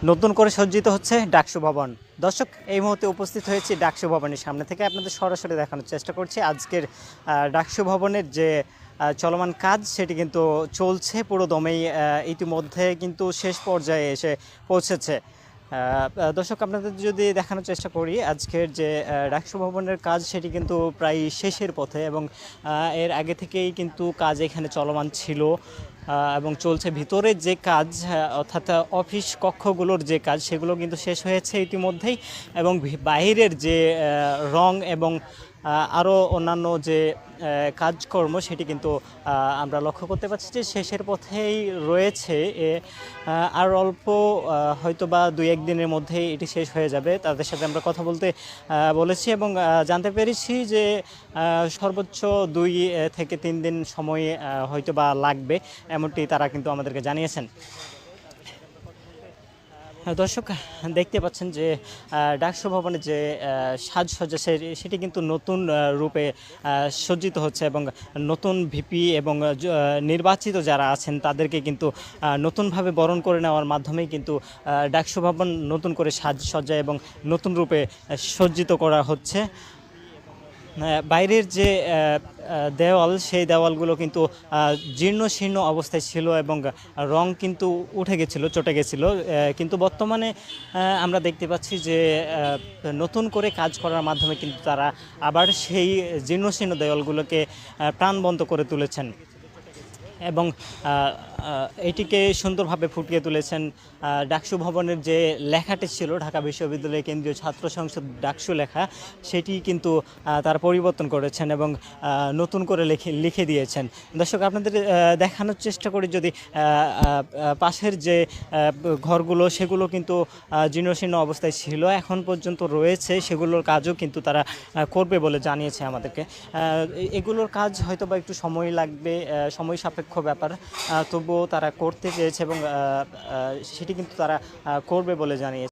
নতুন করে সজ্জিত হচ্ছে ডাকসু ভবন। দর্শক, এই মুহূর্তে উপস্থিত হয়েছি ডাকসু ভবনের সামনে থেকে আপনাদের সরাসরি দেখানোর চেষ্টা করছি আজকের ডাকসু ভবনের যে চলমান কাজ সেটি কিন্তু চলছে পুরো দমেই, ইতিমধ্যে কিন্তু শেষ পর্যায়ে এসে পৌঁছেছে। দর্শক, আপনাদের যদি দেখানোর চেষ্টা করি আজকের যে ডাকসু ভবনের কাজ সেটি কিন্তু প্রায় শেষের পথে এবং এর আগে থেকেই কিন্তু কাজ এখানে চলমান ছিল এবং চলছে। ভিতরে যে কাজ অর্থাৎ অফিস কক্ষগুলোর যে কাজ সেগুলো কিন্তু শেষ হয়েছে ইতিমধ্যেই এবং বাইরের যে রং এবং আরও অন্যান্য যে কাজকর্ম সেটি কিন্তু আমরা লক্ষ্য করতে পারছি যে শেষের পথেই রয়েছে। আর অল্প হয়তো বা 2-1 দিনের মধ্যেই এটি শেষ হয়ে যাবে। তাদের সাথে আমরা কথা বলতে বলেছি এবং জানতে পেরেছি যে সর্বোচ্চ 2 থেকে 3 দিন সময় হয়তো বা লাগবে, এমনটি তারা কিন্তু আমাদেরকে জানিয়েছেন। দর্শক, দেখতে পাচ্ছেন যে ডাকসু ভবনের যে সাজসজ্জা সেটি কিন্তু নতুন রূপে সজ্জিত হচ্ছে এবং নতুন ভিপি এবং নির্বাচিত যারা আছেন তাদেরকে কিন্তু নতুনভাবে বরণ করে নেওয়ার মাধ্যমেই কিন্তু ডাকসু ভবন নতুন করে সাজসজ্জা এবং নতুন রূপে সজ্জিত করা হচ্ছে। বাইরের যে দেওয়াল সেই দেওয়ালগুলো কিন্তু জীর্ণ শীর্ণ অবস্থায় ছিল এবং রং কিন্তু উঠে গেছিলো, চটে গেছিলো, কিন্তু বর্তমানে আমরা দেখতে পাচ্ছি যে নতুন করে কাজ করার মাধ্যমে কিন্তু তারা আবার সেই জীর্ণ শীর্ণ দেওয়ালগুলোকে প্রাণবন্ত করে তুলেছেন এবং এটিকে সুন্দরভাবে ফুটিয়ে তুলেছেন। ডাকসু ভবনের যে লেখাটি ছিল ঢাকা বিশ্ববিদ্যালয়ের কেন্দ্রীয় ছাত্র সংসদ ডাকসু লেখা, সেটি কিন্তু তারা পরিবর্তন করেছেন এবং নতুন করে লিখে দিয়েছেন। দর্শক, আপনাদের দেখানোর চেষ্টা করি, যদি পাশের যে ঘরগুলো সেগুলো কিন্তু জীর্ণশীর্ণ অবস্থায় ছিল, এখন পর্যন্ত রয়েছে, সেগুলোর কাজও কিন্তু তারা করবে বলে জানিয়েছে আমাদেরকে। এগুলোর কাজ হয়তো বা একটু সময় লাগবে, সময় সাপেক্ষ ব্যাপার, তবুও তারা করতে চেয়েছে এবং সেটি কিন্তু তারা করবে বলে জানিয়েছে।